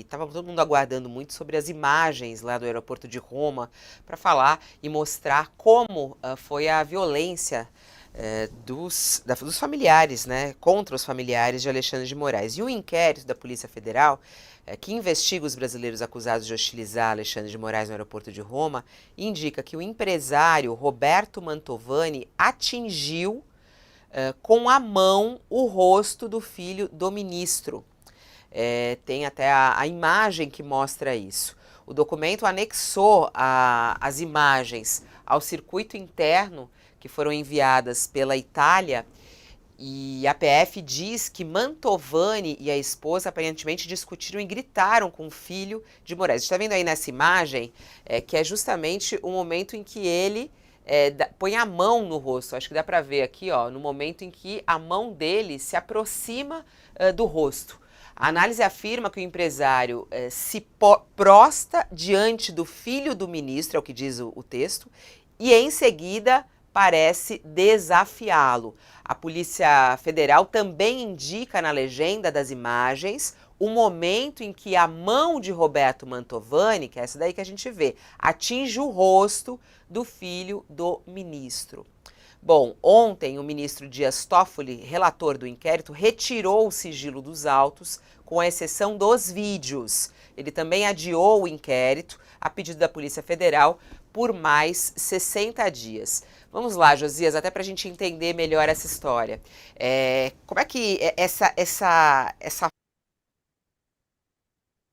e estava todo mundo aguardando muito sobre as imagens lá do aeroporto de Roma para falar e mostrar como foi a violência dos familiares, né, contra os familiares de Alexandre de Moraes. E o inquérito da Polícia Federal, que investiga os brasileiros acusados de hostilizar Alexandre de Moraes no aeroporto de Roma, indica que o empresário Roberto Mantovani atingiu com a mão o rosto do filho do ministro. Tem até a imagem que mostra isso. O documento anexou as imagens ao circuito interno que foram enviadas pela Itália, e a PF diz que Mantovani e a esposa aparentemente discutiram e gritaram com o filho de Moraes. Está vendo aí nessa imagem que é justamente o momento em que ele põe a mão no rosto. Acho que dá para ver aqui, ó, no momento em que a mão dele se aproxima do rosto. A análise afirma que o empresário se prosta diante do filho do ministro, é o que diz o texto, e em seguida parece desafiá-lo. A Polícia Federal também indica na legenda das imagens o momento em que a mão de Roberto Mantovani, que é essa daí que a gente vê, atinge o rosto do filho do ministro. Bom, ontem o ministro Dias Toffoli, relator do inquérito, retirou o sigilo dos autos, com a exceção dos vídeos. Ele também adiou o inquérito, a pedido da Polícia Federal, por mais 60 dias. Vamos lá, Josias, até para a gente entender melhor essa história. Como é que essa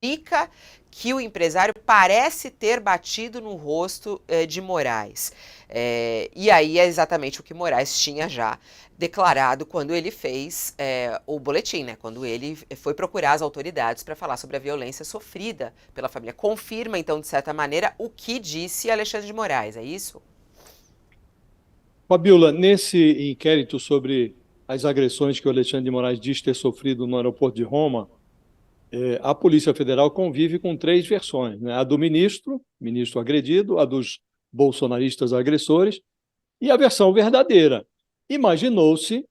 indica que o empresário parece ter batido no rosto de Moraes? E aí é exatamente o que Moraes tinha já declarado quando ele fez o boletim, né? Quando ele foi procurar as autoridades para falar sobre a violência sofrida pela família. Confirma, então, de certa maneira, o que disse Alexandre de Moraes, é isso? Fabiola, nesse inquérito sobre as agressões que o Alexandre de Moraes diz ter sofrido no aeroporto de Roma, a Polícia Federal convive com três versões, né? A do ministro agredido, a dos bolsonaristas agressores e a versão verdadeira. Imaginou-se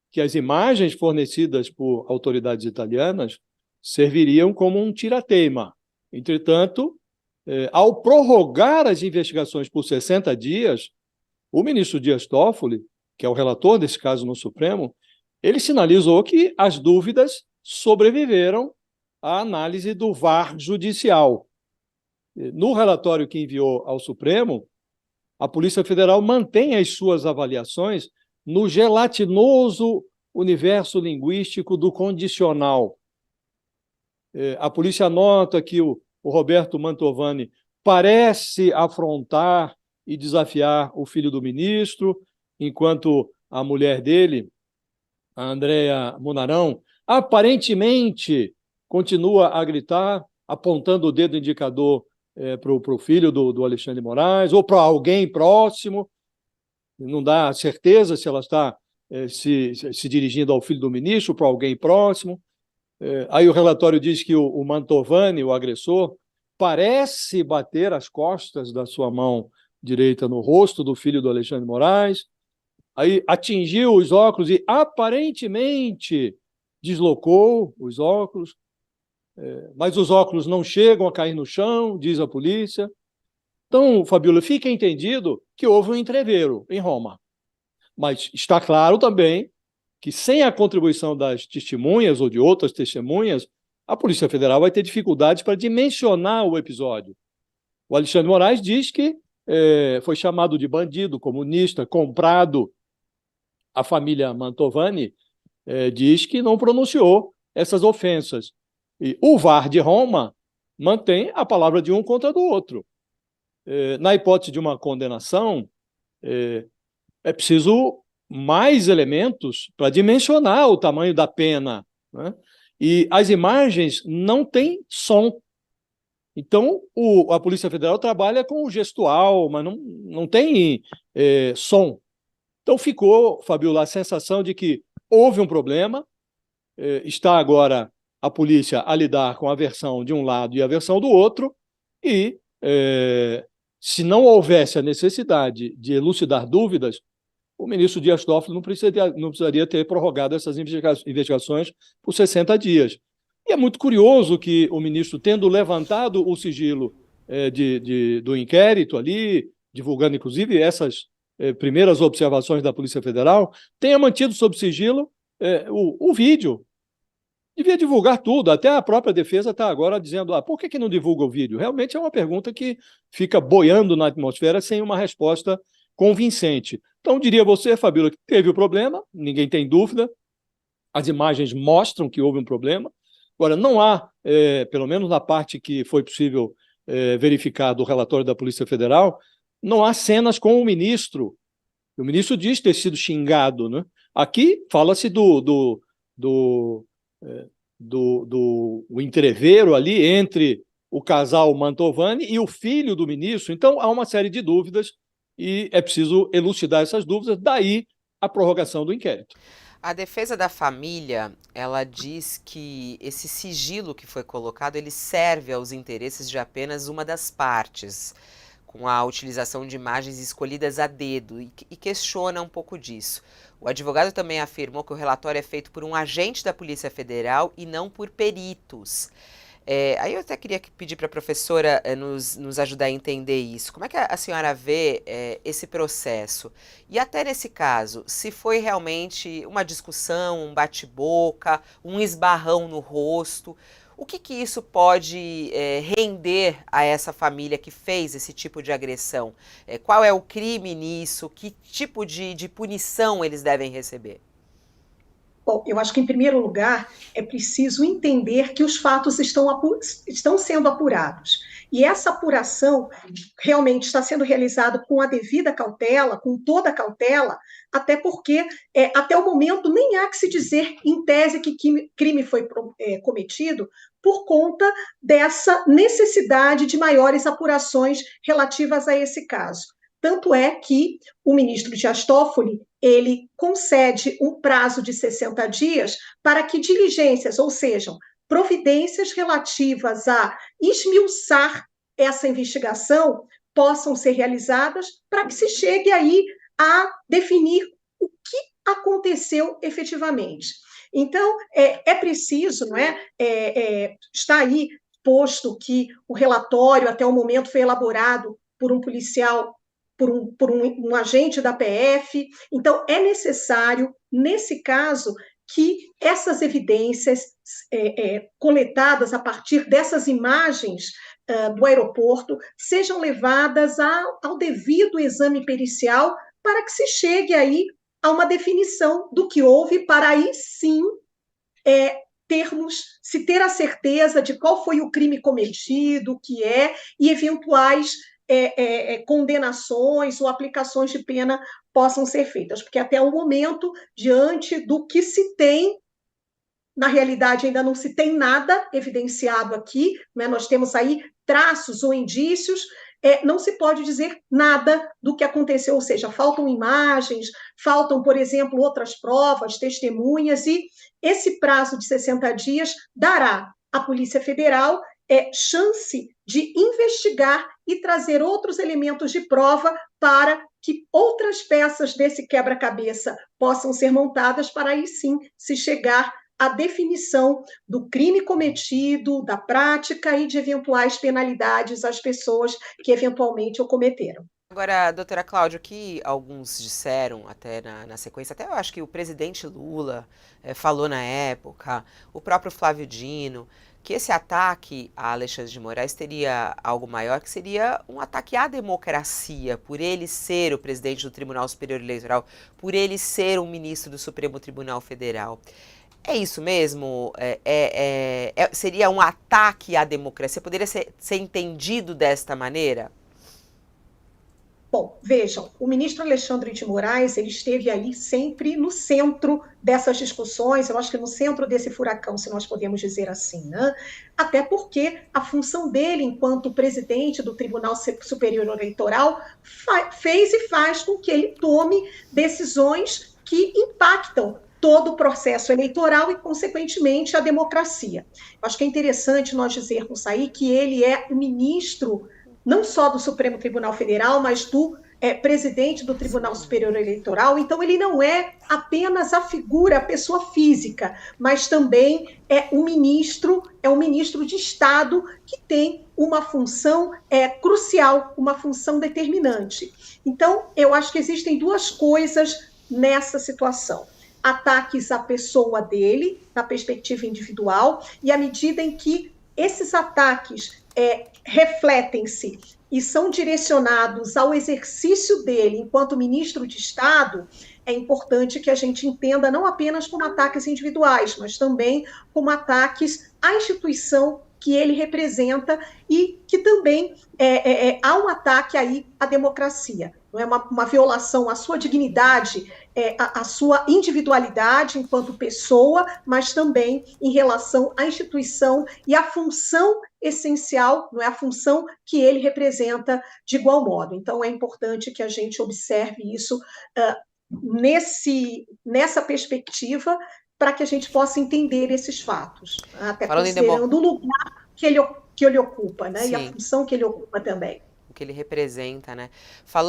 que as imagens fornecidas por autoridades italianas serviriam como um tirateima. Entretanto, ao prorrogar as investigações por 60 dias, o ministro Dias Toffoli, que é o relator desse caso no Supremo, ele sinalizou que as dúvidas sobreviveram à análise do VAR judicial. No relatório que enviou ao Supremo, a Polícia Federal mantém as suas avaliações no gelatinoso universo linguístico do condicional. A polícia nota que o Roberto Mantovani parece afrontar e desafiar o filho do ministro, enquanto a mulher dele, a Andréa Munarão, aparentemente continua a gritar, apontando o dedo indicador para o filho do Alexandre de Moraes, ou para alguém próximo. Não dá certeza se ela está se dirigindo ao filho do ministro, para alguém próximo. Aí o relatório diz que o Mantovani, o agressor, parece bater as costas da sua mão direita no rosto do filho do Alexandre de Moraes. Aí atingiu os óculos e aparentemente deslocou os óculos, mas os óculos não chegam a cair no chão, diz a polícia. Então, Fabiola, fica entendido que houve um entrevero em Roma. Mas está claro também que, sem a contribuição das testemunhas ou de outras testemunhas, a Polícia Federal vai ter dificuldades para dimensionar o episódio. O Alexandre de Moraes diz que foi chamado de bandido, comunista, comprado. A família Mantovani diz que não pronunciou essas ofensas. E o VAR de Roma mantém a palavra de um contra do outro. Na hipótese de uma condenação, é preciso mais elementos para dimensionar o tamanho da pena, né? E as imagens não têm som. Então, a Polícia Federal trabalha com o gestual, mas não tem som. Então, ficou, Fabiola, a sensação de que houve um problema, está agora a polícia a lidar com a versão de um lado e a versão do outro, e se não houvesse a necessidade de elucidar dúvidas, o ministro Dias Toffoli não precisaria ter prorrogado essas investigações por 60 dias. E é muito curioso que o ministro, tendo levantado o sigilo do inquérito ali, divulgando inclusive essas primeiras observações da Polícia Federal, tenha mantido sob sigilo o vídeo. Devia divulgar tudo, até a própria defesa está agora dizendo, por que não divulga o vídeo? Realmente é uma pergunta que fica boiando na atmosfera sem uma resposta convincente. Então, diria você, Fabíola, que teve o problema, ninguém tem dúvida, as imagens mostram que houve um problema. Agora, não há, pelo menos na parte que foi possível verificar do relatório da Polícia Federal, não há cenas com o ministro. O ministro diz ter sido xingado, né? Aqui fala-se do entreveiro ali entre o casal Mantovani e o filho do ministro. Então, há uma série de dúvidas e é preciso elucidar essas dúvidas, daí a prorrogação do inquérito. A defesa da família, ela diz que esse sigilo que foi colocado, ele serve aos interesses de apenas uma das partes, com a utilização de imagens escolhidas a dedo, e questiona um pouco disso. O advogado também afirmou que o relatório é feito por um agente da Polícia Federal e não por peritos. Aí eu até queria pedir para a professora nos ajudar a entender isso. Como é que a senhora vê esse processo? E até nesse caso, se foi realmente uma discussão, um bate-boca, um esbarrão no rosto, o que isso pode render a essa família que fez esse tipo de agressão? Qual é o crime nisso? Que tipo de punição eles devem receber? Bom, eu acho que, em primeiro lugar, é preciso entender que os fatos estão sendo apurados. E essa apuração realmente está sendo realizada com a devida cautela, com toda a cautela, até porque, até o momento, nem há que se dizer, em tese, que crime foi cometido por conta dessa necessidade de maiores apurações relativas a esse caso. Tanto é que o ministro Dias Toffoli, ele concede um prazo de 60 dias para que diligências, ou seja, providências relativas a esmiuçar essa investigação, possam ser realizadas para que se chegue aí a definir o que aconteceu efetivamente. Então, é preciso, não é? Está aí posto que o relatório, até o momento, foi elaborado por um policial, por um agente da PF. Então, é necessário, nesse caso, que essas evidências coletadas a partir dessas imagens do aeroporto sejam levadas ao devido exame pericial para que se chegue aí a uma definição do que houve, para aí sim se ter a certeza de qual foi o crime cometido, o que e eventuais condenações ou aplicações de pena possam ser feitas, porque até o momento, diante do que se tem, na realidade ainda não se tem nada evidenciado aqui, né? Nós temos aí traços ou indícios, não se pode dizer nada do que aconteceu, ou seja, faltam imagens, faltam, por exemplo, outras provas, testemunhas, e esse prazo de 60 dias dará à Polícia Federal chance de investigar e trazer outros elementos de prova para que outras peças desse quebra-cabeça possam ser montadas para aí sim se chegar à definição do crime cometido, da prática e de eventuais penalidades às pessoas que eventualmente o cometeram. Agora, doutora Cláudia, o que alguns disseram até na sequência, até eu acho que o presidente Lula falou na época, o próprio Flávio Dino, que esse ataque a Alexandre de Moraes teria algo maior, que seria um ataque à democracia, por ele ser o presidente do Tribunal Superior Eleitoral, por ele ser um ministro do Supremo Tribunal Federal. É isso mesmo? Seria um ataque à democracia? Poderia ser entendido desta maneira? Bom, vejam, o ministro Alexandre de Moraes, ele esteve ali sempre no centro dessas discussões, eu acho que no centro desse furacão, se nós podemos dizer assim, né? Até porque a função dele, enquanto presidente do Tribunal Superior Eleitoral, fez e faz com que ele tome decisões que impactam todo o processo eleitoral e, consequentemente, a democracia. Eu acho que é interessante nós dizermos aí que ele é o ministro não só do Supremo Tribunal Federal, mas do presidente do Tribunal Superior Eleitoral, então ele não é apenas a figura, a pessoa física, mas também é um ministro de Estado que tem uma função crucial, uma função determinante. Então, eu acho que existem duas coisas nessa situação: ataques à pessoa dele, na perspectiva individual, e à medida em que esses ataques refletem-se e são direcionados ao exercício dele enquanto ministro de Estado, é importante que a gente entenda não apenas como ataques individuais, mas também como ataques à instituição que ele representa e que também há um ataque aí à democracia. Não é uma violação à sua dignidade, à sua individualidade enquanto pessoa, mas também em relação à instituição e à função essencial, não é a função que ele representa de igual modo. Então, é importante que a gente observe isso nessa perspectiva, para que a gente possa entender esses fatos, até considerando o lugar que ele ocupa, né? Sim. E a função que ele ocupa também. O que ele representa, né?